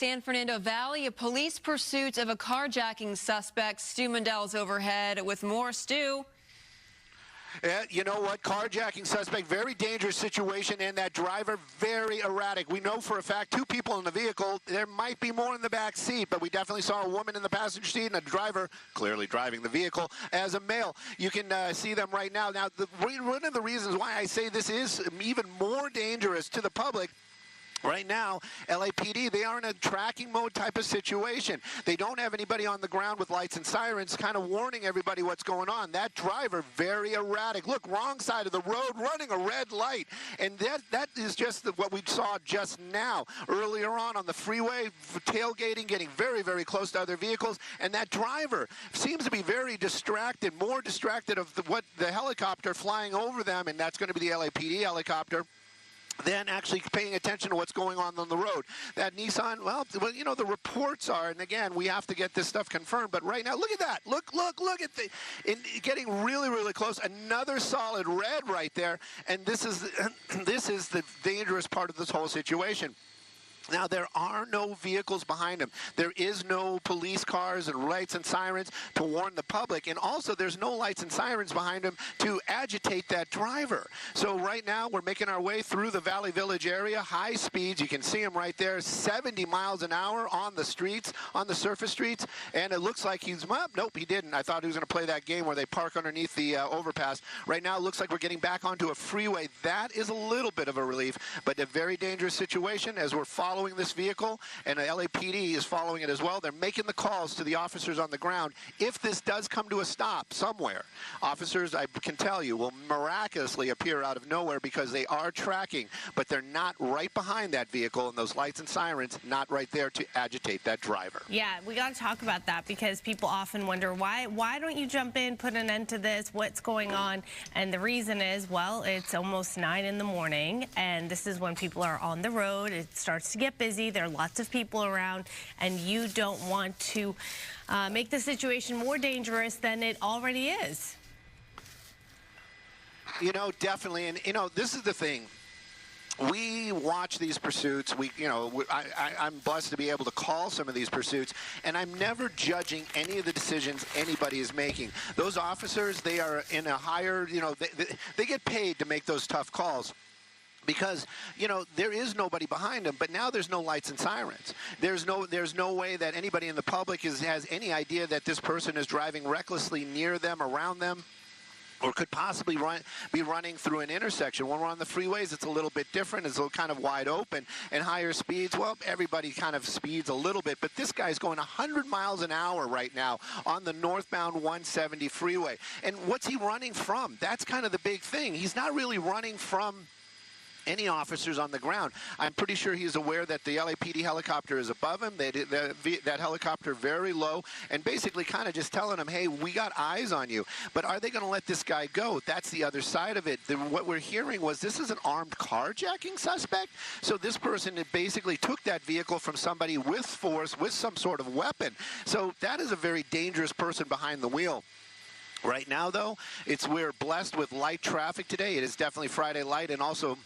San Fernando Valley, a police pursuit of a carjacking suspect. Stu Mandel's overhead with more. Stu. Yeah, you know what? Carjacking suspect, very dangerous situation, and that driver, very erratic. We know for a fact 2 people in the vehicle. There might be more in the back seat, but we definitely saw a woman in the passenger seat and a driver clearly driving the vehicle as a male. You can see them right now. Now, one of the reasons why I say this is even more dangerous to the public. Right now, LAPD, they are in a tracking mode type of situation. They don't have anybody on the ground with lights and sirens kind of warning everybody what's going on. That driver, very erratic. Look, wrong side of the road, running a red light. And that is just what we saw just now. Earlier on the freeway, tailgating, getting very, very close to other vehicles. And that driver seems to be very distracted, more distracted of what the helicopter flying over them, and that's going to be the LAPD helicopter, than actually paying attention to what's going on the road. That Nissan, well, you know, the reports are, and again, we have to get this stuff confirmed, but right now, look at that. Look at getting really, really close. Another solid red right there, and this is the dangerous part of this whole situation. Now, there are no vehicles behind him. There is no police cars and lights and sirens to warn the public. And also, there's no lights and sirens behind him to agitate that driver. So right now, we're making our way through the Valley Village area. High speeds. You can see him right there, 70 miles an hour on the streets, on the surface streets. And it looks like he's, well, nope, he didn't. I thought he was going to play that game where they park underneath the overpass. Right now, it looks like we're getting back onto a freeway. That is a little bit of a relief, but a very dangerous situation as we're following this vehicle, and the LAPD is following it as well. They're making the calls to the officers on the ground. If this does come to a stop somewhere, officers, I can tell you, will miraculously appear out of nowhere because they are tracking, but they're not right behind that vehicle, and those lights and sirens not right there to agitate that driver. Yeah, we got to talk about that because people often wonder, why don't you jump in, put an end to this, what's going on? And the reason is, well, it's almost 9 in the morning, and this is when people are on the road. It starts to get busy. There are lots of people around, and you don't want to make the situation more dangerous than it already is. You know, definitely. And, you know, this is the thing. We watch these pursuits. I'm blessed to be able to call some of these pursuits, and I'm never judging any of the decisions anybody is making. Those officers, they are in a higher, you know, they get paid to make those tough calls. Because, you know, there is nobody behind them, but now there's no lights and sirens. There's no way that anybody in the public has any idea that this person is driving recklessly near them, around them, or could possibly be running through an intersection. When we're on the freeways, it's a little bit different. It's kind of wide open, and higher speeds, well, everybody kind of speeds a little bit, but this guy's going 100 miles an hour right now on the northbound 170 freeway. And what's he running from? That's kind of the big thing. He's not really running from any officers on the ground. I'm pretty sure he's aware that the LAPD helicopter is above him, that helicopter very low, and basically kind of just telling him, hey, we got eyes on you. But are they going to let this guy go? That's the other side of it. What we're hearing was this is an armed carjacking suspect. So this person basically took that vehicle from somebody with force, with some sort of weapon. So that is a very dangerous person behind the wheel. Right now, though, we're blessed with light traffic today. It is definitely Friday light, and also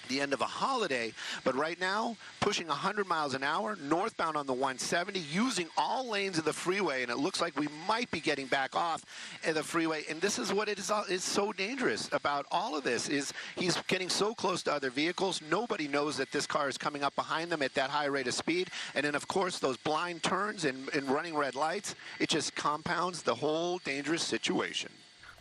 the end of a holiday, but right now pushing 100 miles an hour northbound on the 170, using all lanes of the freeway, and it looks like we might be getting back off the freeway. And this is what is so dangerous about all of this, is he's getting so close to other vehicles. Nobody knows that this car is coming up behind them at that high rate of speed, and then of course those blind turns and running red lights, it just compounds the whole dangerous situation.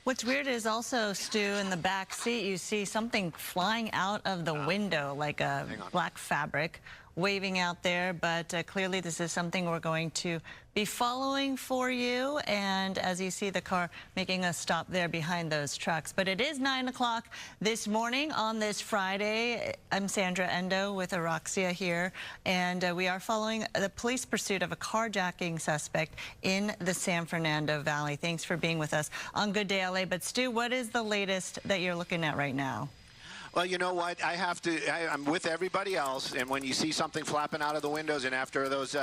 What's weird is also, Stu, in the back seat, you see something flying out of the window, like a black fabric waving out there, but clearly this is something we're going to be following for you, and as you see the car making a stop there behind those trucks. But it is 9 o'clock this morning on this Friday. I'm Sandra Endo with Araxia here, and we are following the police pursuit of a carjacking suspect in the San Fernando Valley. Thanks for being with us on Good Day LA. But Stu, what is the latest that you're looking at right now? Well, you know what? I'm with everybody else, and when you see something flapping out of the windows, and after those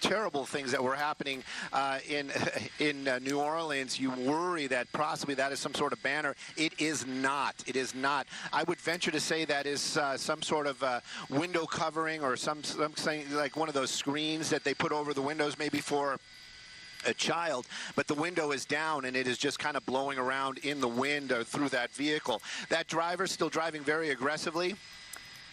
terrible things that were happening in New Orleans, you worry that possibly that is some sort of banner. It is not. It is not. I would venture to say that is some sort of window covering or something like one of those screens that they put over the windows, maybe for a child, but the window is down and it is just kind of blowing around in the wind or through that vehicle. That driver's still driving very aggressively.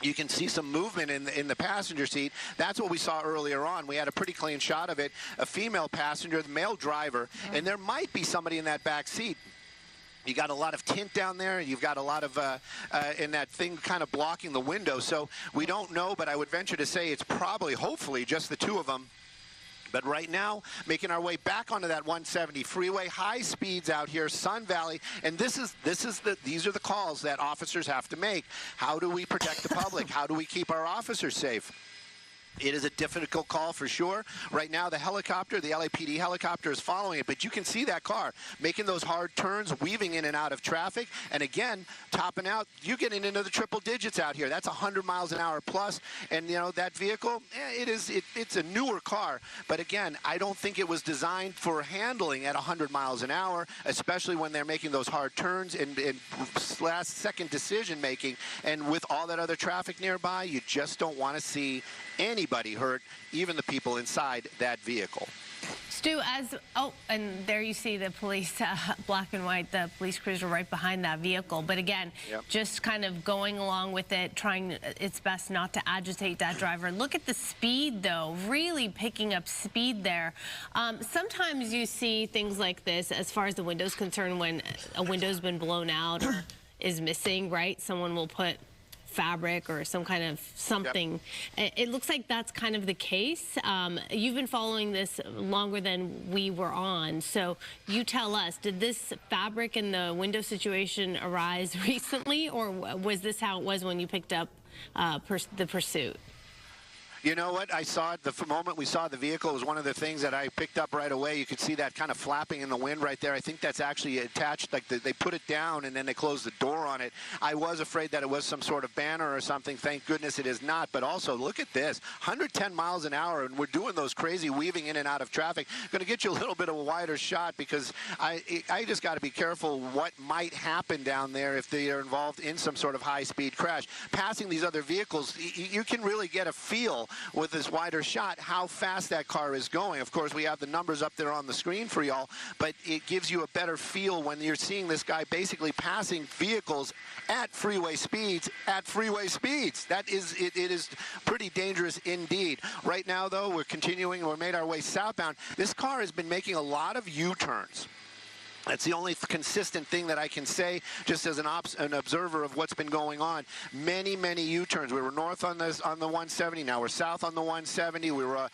You can see some movement in the passenger seat. That's what we saw earlier on. We had a pretty clean shot of it. A female passenger, the male driver, and there might be somebody in that back seat. You got a lot of tint down there. You've got a lot of, in that thing kind of blocking the window. So we don't know, but I would venture to say it's probably, hopefully, just the two of them. But right now, making our way back onto that 170 freeway, high speeds out here, Sun Valley, and these are the calls that officers have to make. How do we protect the public? How do we keep our officers safe? It is a difficult call for sure. Right now, the helicopter, the LAPD helicopter is following it, but you can see that car making those hard turns, weaving in and out of traffic, and again, topping out, you're getting into the triple digits out here. That's 100 miles an hour plus, and you know, that vehicle, it's a newer car, but again, I don't think it was designed for handling at 100 miles an hour, especially when they're making those hard turns and last-second decision-making, and with all that other traffic nearby, you just don't want to see anybody hurt, even the people inside that vehicle. Stu, and there you see the police, black and white, the police cruiser right behind that vehicle. But again, just kind of going along with it, trying its best not to agitate that driver. Look at the speed, though, really picking up speed there. Sometimes you see things like this, as far as the window's concerned, when a window's been blown out or is missing, right? Someone will put fabric or some kind of something. It looks like that's kind of the case. You've been following this longer than we were on, so you tell us, did this fabric in the window situation arise recently, or was this how it was when you picked up the pursuit? You know what? I saw it the moment we saw the vehicle. It was one of the things that I picked up right away. You could see that kind of flapping in the wind right there. I think that's actually attached, like they put it down and then they closed the door on it. I was afraid that it was some sort of banner or something. Thank goodness it is not. But also, look at this. 110 miles an hour, and we're doing those crazy weaving in and out of traffic. Going to get you a little bit of a wider shot because I just got to be careful what might happen down there if they are involved in some sort of high-speed crash. Passing these other vehicles, you can really get a feel with this wider shot how fast that car is going. Of course, we have the numbers up there on the screen for y'all, but it gives you a better feel when you're seeing this guy basically passing vehicles at freeway speeds. That is, it is pretty dangerous indeed. Right now, though, we're continuing. We're made our way southbound. This car has been making a lot of U-turns. That's the only consistent thing that I can say, just as an observer of what's been going on. Many, many U-turns. We were north on the 170. Now we're south on the 170. We were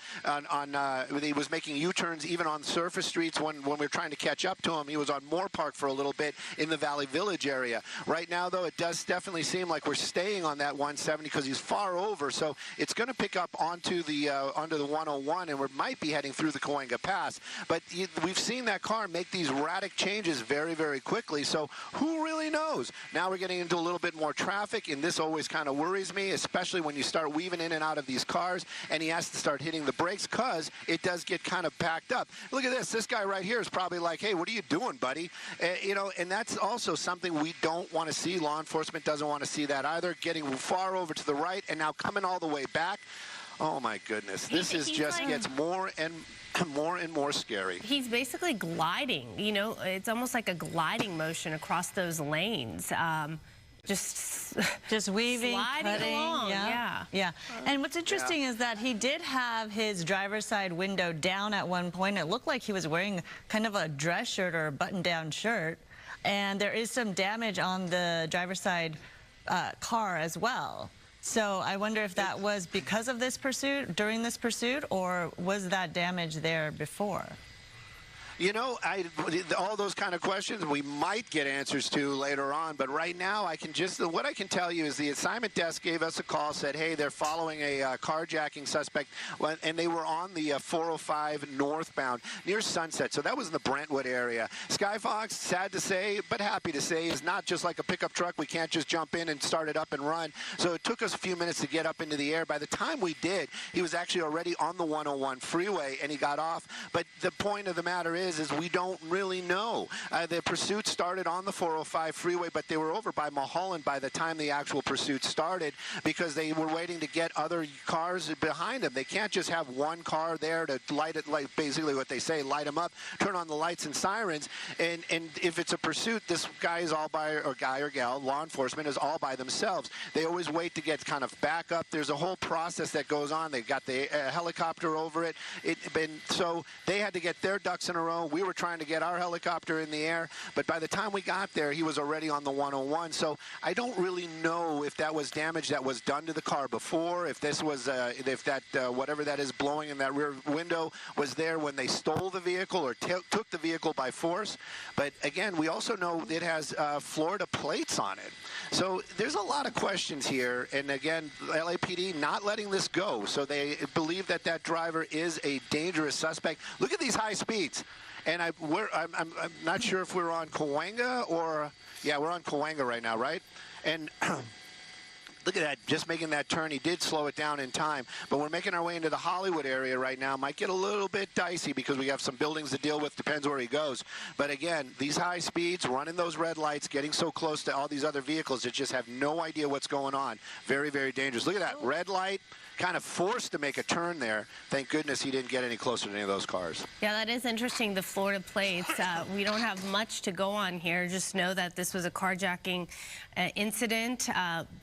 he was making U-turns even on surface streets when we were trying to catch up to him. He was on Moore Park for a little bit in the Valley Village area. Right now, though, it does definitely seem like we're staying on that 170 because he's far over. So it's going to pick up onto the 101, and we might be heading through the Cahuenga Pass. But we've seen that car make these radical changes very, very quickly, so who really knows? Now we're getting into a little bit more traffic, and this always kind of worries me, especially when you start weaving in and out of these cars, and he has to start hitting the brakes because it does get kind of packed up. Look at this. This guy right here is probably like, hey, what are you doing, buddy? You know, and that's also something we don't want to see. Law enforcement doesn't want to see that either. Getting far over to the right and now coming all the way back. Oh, my goodness. This is just gets more and more scary. He's basically gliding, you know, it's almost like a gliding motion across those lanes. Just weaving, cutting along. Yeah. And what's interesting is that he did have his driver's side window down at one point. It looked like he was wearing kind of a dress shirt or a button-down shirt. And there is some damage on the driver's side car as well. So I wonder if that was because of this pursuit, during this pursuit, or was that damage there before? You know, all those kind of questions we might get answers to later on, but right now what I can tell you is the assignment desk gave us a call, said, hey, they're following a carjacking suspect, and they were on the 405 northbound near Sunset, so that was in the Brentwood area. Skyfox, sad to say, but happy to say, is not just like a pickup truck. We can't just jump in and start it up and run, so it took us a few minutes to get up into the air. By the time we did, he was actually already on the 101 freeway, and he got off, but the point of the matter is we don't really know. The pursuit started on the 405 freeway, but they were over by Mulholland by the time the actual pursuit started because they were waiting to get other cars behind them. They can't just have one car there to light it, like basically what they say, light them up, turn on the lights and sirens. And if it's a pursuit, this guy is all by, or guy or gal, law enforcement is all by themselves. They always wait to get kind of back up. There's a whole process that goes on. They've got the helicopter over it. So they had to get their ducks in a row. We were trying to get our helicopter in the air, but by the time we got there, he was already on the 101. So I don't really know if that was damage that was done to the car before, if this was, if that, whatever that is blowing in that rear window was there when they stole the vehicle or took the vehicle by force. But again, we also know it has Florida plates on it. So there's a lot of questions here. And again, LAPD not letting this go. So they believe that that driver is a dangerous suspect. Look at these high speeds. And I'm not sure if we're on Cahuenga or, yeah, we're on Cahuenga right now, right? And look at that, just making that turn. He did slow it down in time, but we're making our way into the Hollywood area right now. Might get a little bit dicey because we have some buildings to deal with, depends where he goes. But again, these high speeds, running those red lights, getting so close to all these other vehicles that just have no idea what's going on. Very, very dangerous. Look at that, red light. Kind of forced to make a turn there. Thank goodness he didn't get any closer to any of those cars. Yeah, that is interesting, the Florida plates. We don't have much to go on here. Just know that this was a carjacking incident,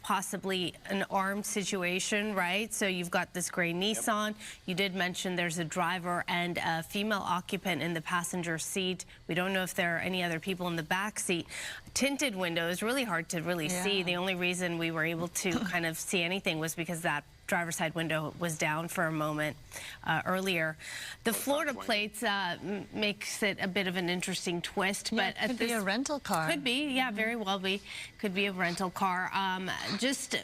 possibly an armed situation, right? So you've got this gray Nissan. Yep. You did mention there's a driver and a female occupant in the passenger seat. We don't know if there are any other people in the back seat. Tinted windows, really hard to really see. The only reason we were able to kind of see anything was because that driver's side window was down for a moment earlier. The Florida plates makes it a bit of an interesting twist, but it could be a rental car. Could be, yeah, very well be. Could be a rental car. Just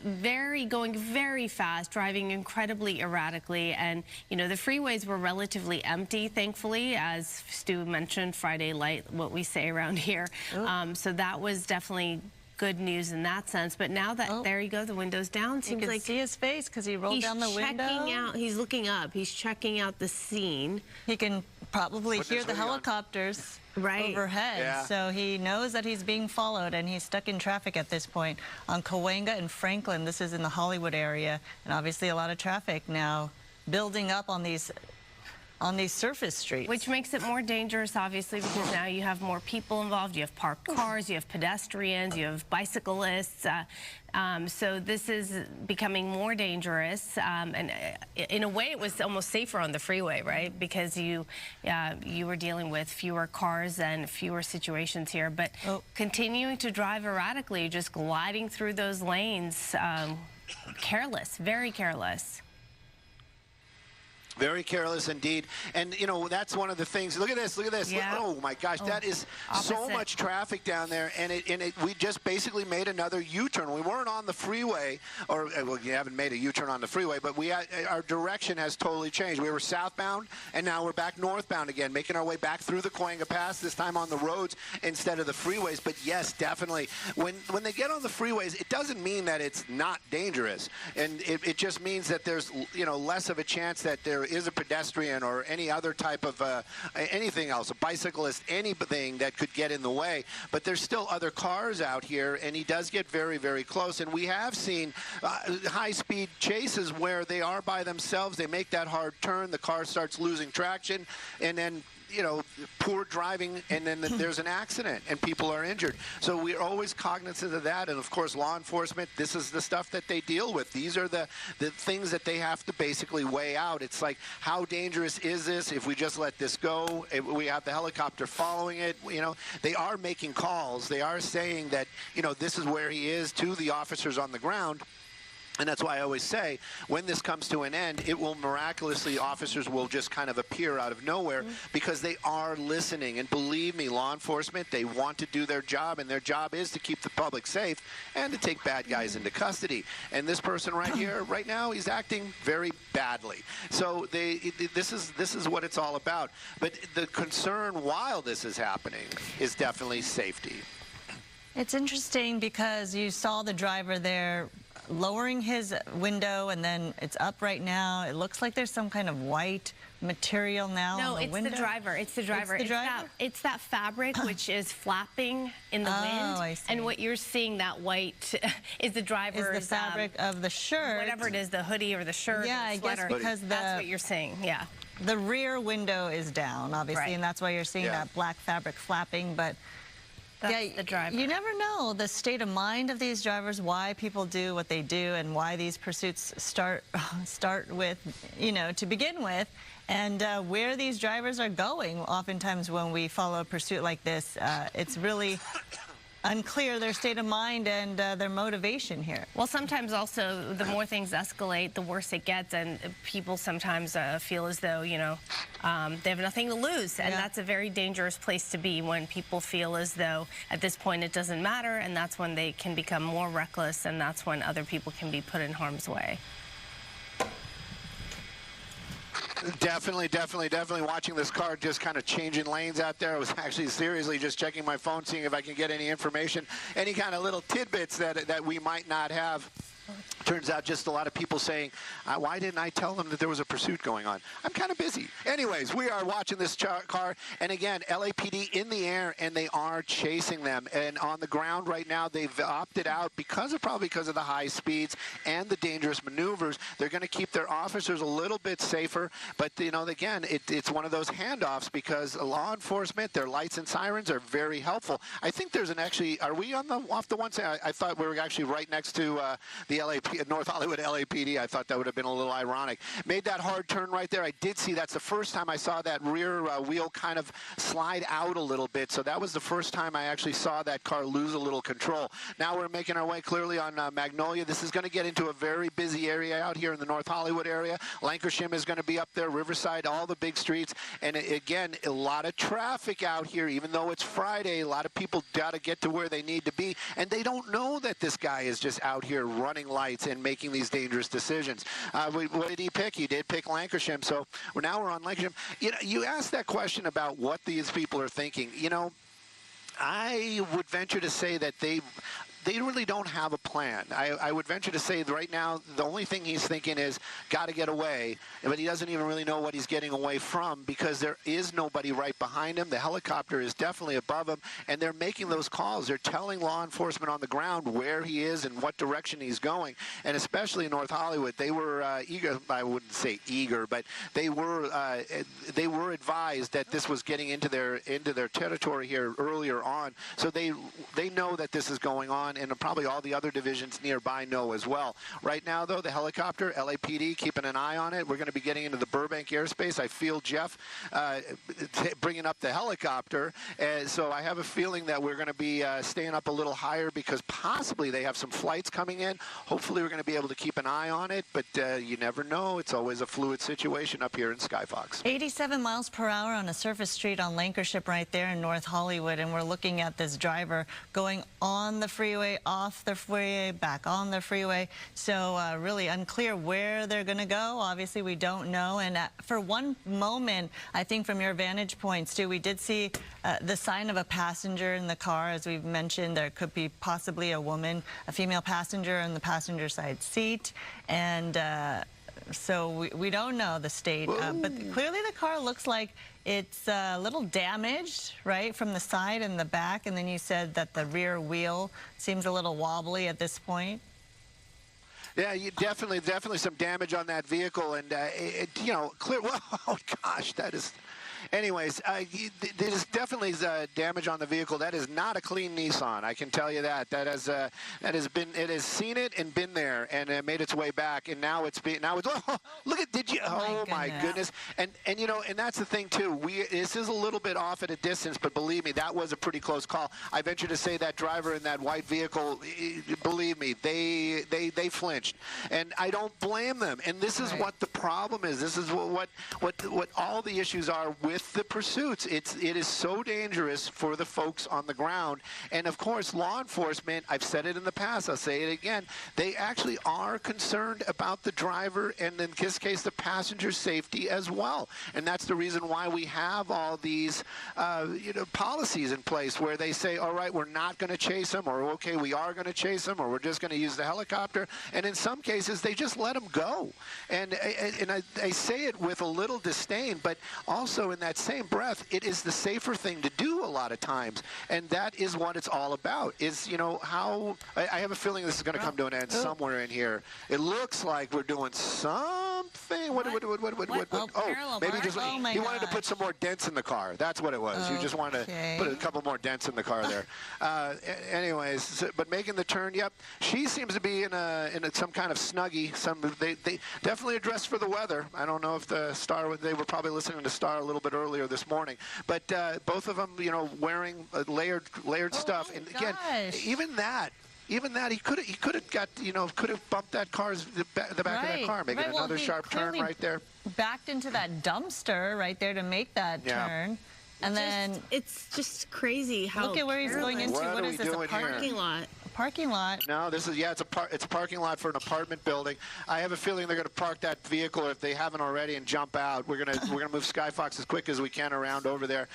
going very fast, driving incredibly erratically, and you know the freeways were relatively empty, thankfully, as Stu mentioned, Friday light, what we say around here. So that was definitely good news in that sense, but now that there you go, the window's down. Seems you can like see his face because he rolled down the window. He's looking up. He's checking out the scene. He can probably hear the helicopters overhead, yeah. So he knows that he's being followed, and he's stuck in traffic at this point on Cahuenga and Franklin. This is in the Hollywood area, and obviously a lot of traffic now building up on these surface streets. Which makes it more dangerous, obviously, because now you have more people involved. You have parked cars, you have pedestrians, you have bicyclists. So this is becoming more dangerous. And in a way, it was almost safer on the freeway, right? Because you were dealing with fewer cars and fewer situations here. But continuing to drive erratically, just gliding through those lanes, careless, very careless. Very careless indeed. And, you know, that's one of the things. Look at this. Look at this. Yeah. Oh, my gosh. That is so much traffic down there. And we just basically made another U-turn. We weren't on the freeway, or, well, you haven't made a U-turn on the freeway, but our direction has totally changed. We were southbound, and now we're back northbound again, making our way back through the Cahuenga Pass, this time on the roads instead of the freeways. But, yes, definitely. When they get on the freeways, it doesn't mean that it's not dangerous. And it just means that there's, you know, less of a chance that there is a pedestrian or any other type of anything else, a bicyclist, anything that could get in the way. But there's still other cars out here, and he does get very, very close. And we have seen high-speed chases where they are by themselves. They make that hard turn. The car starts losing traction, and then, you know, poor driving, and then there's an accident and people are injured. So we're always cognizant of that. And of course, law enforcement, this is the stuff that they deal with. These are the things that they have to basically weigh out. It's like, how dangerous is this if we just let this go? We have the helicopter following it. You know, they are making calls. They are saying that, you know, this is where he is to the officers on the ground. And that's why I always say, when this comes to an end, it will miraculously, officers will just kind of appear out of nowhere because they are listening. And believe me, law enforcement, they want to do their job, and their job is to keep the public safe and to take bad guys into custody. And this person right here, right now, he's acting very badly. So this is what it's all about. But the concern while this is happening is definitely safety. It's interesting because you saw the driver there lowering his window, and then it's up right now. It looks like there's some kind of white material now on the window. No, it's the driver. It's the driver. It's the driver? It's that fabric which is flapping in the wind. I see. And what you're seeing, that white, is the driver's... Is the fabric of the shirt. Whatever it is, the hoodie or the shirt Yeah, or the sweater. I guess because that's what you're seeing, yeah. The rear window is down, obviously, Right. and that's why you're seeing that black fabric flapping, but... That's the driver. You never know the state of mind of these drivers, why people do what they do, and why these pursuits start with, you know, to begin with, and where these drivers are going. Oftentimes when we follow a pursuit like this, it's really unclear their state of mind and their motivation here. Well, sometimes also the more things escalate, the worse it gets, and people sometimes feel as though, you know, they have nothing to lose, and that's a very dangerous place to be when people feel as though at this point it doesn't matter, and that's when they can become more reckless, and that's when other people can be put in harm's way. Definitely watching this car just kind of changing lanes out there. I was actually seriously just checking my phone, seeing if I can get any information, any kind of little tidbits that we might not have. Turns out just a lot of people saying, why didn't I tell them that there was a pursuit going on? I'm kind of busy. Anyways, we are watching this car, and again, LAPD in the air, and they are chasing them. And on the ground right now, they've opted out probably because of the high speeds and the dangerous maneuvers. They're going to keep their officers a little bit safer, but you know, again, it's one of those handoffs because law enforcement, their lights and sirens are very helpful. I think there's are we off the one side? I thought we were actually right next to the North Hollywood LAPD. I thought that would have been a little ironic. Made that hard turn right there. I did see that's the first time I saw that rear wheel kind of slide out a little bit. So that was the first time I actually saw that car lose a little control. Now we're making our way clearly on Magnolia. This is going to get into a very busy area out here in the North Hollywood area. Lankershim is going to be up there, Riverside, all the big streets. And again, a lot of traffic out here. Even though it's Friday, a lot of people got to get to where they need to be. And they don't know that this guy is just out here running lights and making these dangerous decisions. What did he pick? He did pick Lankershim. So now we're on Lankershim. You know, you asked that question about what these people are thinking. You know, I would venture to say that they really don't have a plan. I would venture to say that right now the only thing he's thinking is got to get away, but he doesn't even really know what he's getting away from because there is nobody right behind him. The helicopter is definitely above him, and they're making those calls. They're telling law enforcement on the ground where he is and what direction he's going, and especially in North Hollywood, they were eager. I wouldn't say eager, but they were advised that this was getting into their territory here earlier on, so they know that this is going on. And probably all the other divisions nearby know as well. Right now, though, the helicopter, LAPD, keeping an eye on it. We're going to be getting into the Burbank airspace. I feel Jeff bringing up the helicopter. So I have a feeling that we're going to be staying up a little higher because possibly they have some flights coming in. Hopefully, we're going to be able to keep an eye on it. But you never know. It's always a fluid situation up here in Skyfox. 87 miles per hour on a surface street on Lankership right there in North Hollywood. And we're looking at this driver going on the freeway, off the freeway, back on the freeway. So really unclear where they're going to go. Obviously, we don't know. And for one moment, I think from your vantage point, Stu, we did see the sign of a passenger in the car. As we've mentioned, there could be possibly a woman, a female passenger in the passenger side seat. And so we don't know the state, but clearly the car looks like it's a little damaged, right, from the side and the back. And then you said that the rear wheel seems a little wobbly at this point. Yeah, definitely some damage on that vehicle, and you know, clear. Oh gosh, that is. anyways, there's definitely damage on the vehicle. That is not a clean Nissan. I can tell you that. It has seen it and been there, and it made its way back, and now it's oh, look at, did you? Oh my goodness. And you know, and that's the thing too. This is a little bit off at a distance, but believe me, that was a pretty close call. I venture to say that driver in that white vehicle, believe me, they flinched, and I don't blame them. And this is what the problem is. This is what all the issues are with the pursuits. It is so dangerous for the folks on the ground, and of course, law enforcement. I've said it in the past. I'll say it again. They actually are concerned about the driver, and in this case, the passenger safety as well. And that's the reason why we have all these, policies in place where they say, all right, we're not going to chase them, or okay, we are going to chase them, or we're just going to use the helicopter. And in some cases, they just let them go. And I say it with a little disdain, but also in that same breath, it is the safer thing to do a lot of times. And that is what it's all about, is, how I have a feeling this is going to come to an end somewhere in here. It looks like we're doing something. What? Oh, maybe just he wanted to put some more dents in the car. That's what it was. You just wanted to put a couple more dents in the car there. Anyways, but making the turn, yep. She seems to be in some kind of Snuggie. They definitely dressed for the weather. I don't know if the Star, they were probably listening to Star a little bit earlier this morning. But both of them, wearing layered stuff. And again, even that, he could have got, could have bumped that the back of that car, making another sharp turn right there. Backed into that dumpster right there to make that turn. And then it's just crazy how. Look at where he's going into. What is this? A parking lot. Parking lot. No, this is it's a parking lot for an apartment building. I have a feeling they're going to park that vehicle if they haven't already and jump out. We're gonna move Skyfox as quick as we can around over there.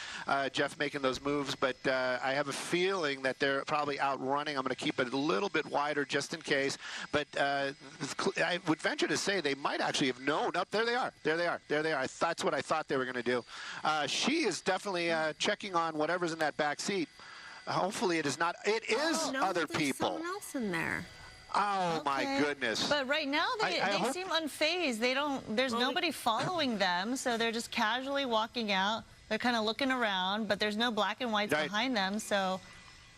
Jeff making those moves, but I have a feeling that they're probably out running. I'm going to keep it a little bit wider just in case. But I would venture to say they might actually have known. Up there they are. There they are. There they are. That's what I thought they were going to do. She is definitely checking on whatever's in that back seat. Hopefully it is not. It is other people. Someone else in there. Oh my goodness! But right now they seem unfazed. They don't. There's nobody following them, so they're just casually walking out. They're kind of looking around, but there's no black and whites behind them. So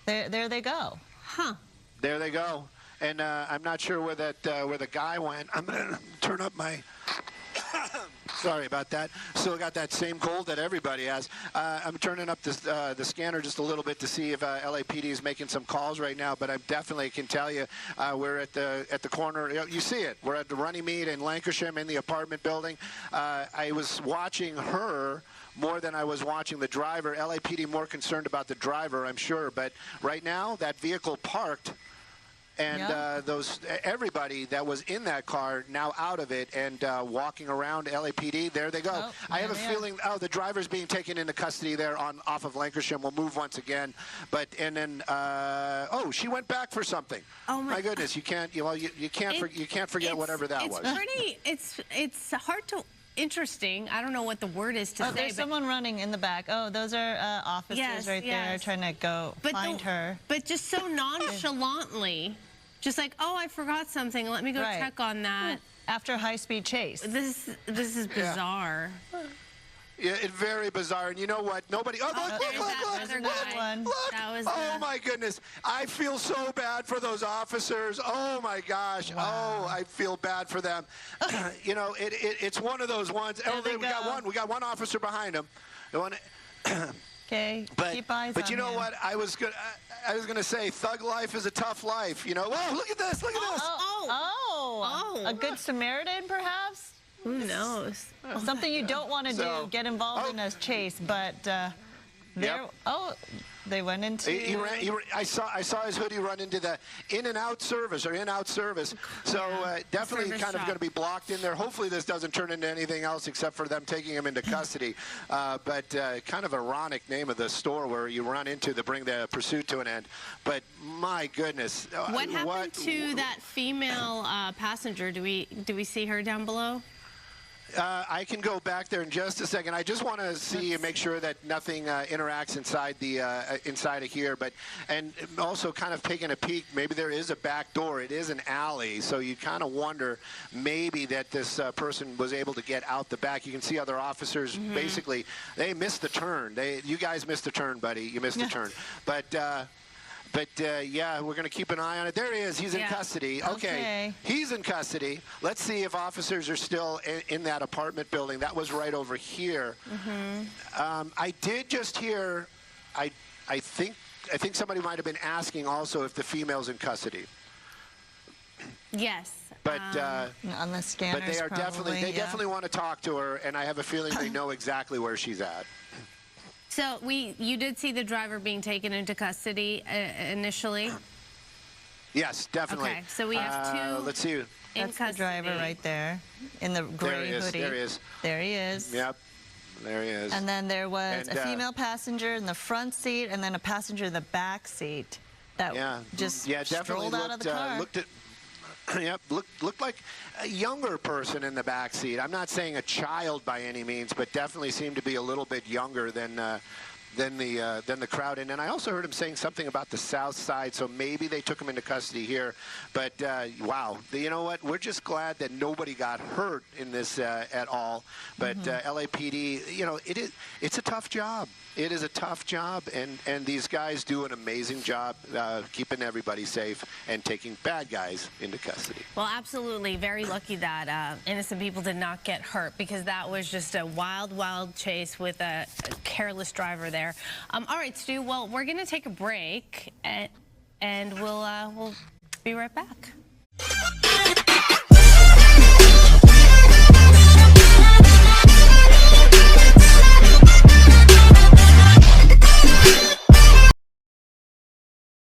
there they go. Huh? There they go. And I'm not sure where the guy went. I'm gonna turn up my. Sorry about that. Still got that same cold that everybody has. I'm turning up the scanner just a little bit to see if LAPD is making some calls right now. But I definitely can tell you we're at the corner. You see it. We're at the Runnymede in Lancashire in the apartment building. I was watching her more than I was watching the driver. LAPD more concerned about the driver, I'm sure. But right now, that vehicle parked. And everybody that was in that car now out of it and walking around LAPD. There they go. Oh, I have a feeling. The driver's being taken into custody there off of Lancashire. We'll move once again, and then she went back for something. Oh my goodness! You can't. You can't forget whatever that was. It's hard to. Interesting. I don't know what the word is to say. There's someone running in the back. Oh, those are officers there trying to go find her. But just so nonchalantly, just like, oh, I forgot something. Let me go check on that. After a high-speed chase. This is bizarre. Yeah, it's very bizarre. And you know what? Nobody. Oh, look! Oh my goodness! I feel so bad for those officers. Oh my gosh! Wow. Oh, I feel bad for them. It's one of those ones. We got one officer behind him. Okay. Keep eyes but on you know him. What? I was gonna say, thug life is a tough life. Whoa! Look at this! Look at this! Oh! A good Samaritan, perhaps. Who knows? Something you don't want to do, get involved in a chase, but they went into... I saw his hoodie run into the in-out service. So definitely kind of going to be blocked in there. Hopefully this doesn't turn into anything else except for them taking him into custody. But kind of ironic name of the store where you run into to bring the pursuit to an end. But my goodness. What happened to that female passenger? Do we see her down below? I can go back there in just a second. I just want to see and make sure that nothing interacts inside the inside of here. And also kind of taking a peek. Maybe there is a back door. It is an alley, so you kind of wonder maybe that this person was able to get out the back. You can see other officers. Basically, they missed the turn. You guys missed the turn, buddy. You missed the turn. But yeah, we're going to keep an eye on it. There he is. He's in custody. Okay. He's in custody. Let's see if officers are still in that apartment building. That was right over here. I did just hear, I think somebody might have been asking also if the female's in custody. Yes. But on the scanners, but they are probably, definitely want to talk to her, and I have a feeling they know exactly where she's at. So you did see the driver being taken into custody initially? Yes, definitely. Okay, so we have two. Let's see. That's the driver right there in the gray hoodie. There he is. There he is. Yep. There he is. And then there was a female passenger in the front seat, and then a passenger in the back seat that just strolled out of the car. Yep, looked like a younger person in the back seat. I'm not saying a child by any means, but definitely seemed to be a little bit younger than the crowd. And then I also heard him saying something about the south side, so maybe they took him into custody here. But wow, you know what? We're just glad that nobody got hurt in this at all. But LAPD, you know, it's a tough job. It is a tough job, and these guys do an amazing job keeping everybody safe and taking bad guys into custody. Well, absolutely. Very lucky that innocent people did not get hurt, because that was just a wild, wild chase with a careless driver there. All right, Stu, well, we're going to take a break, and we'll be right back.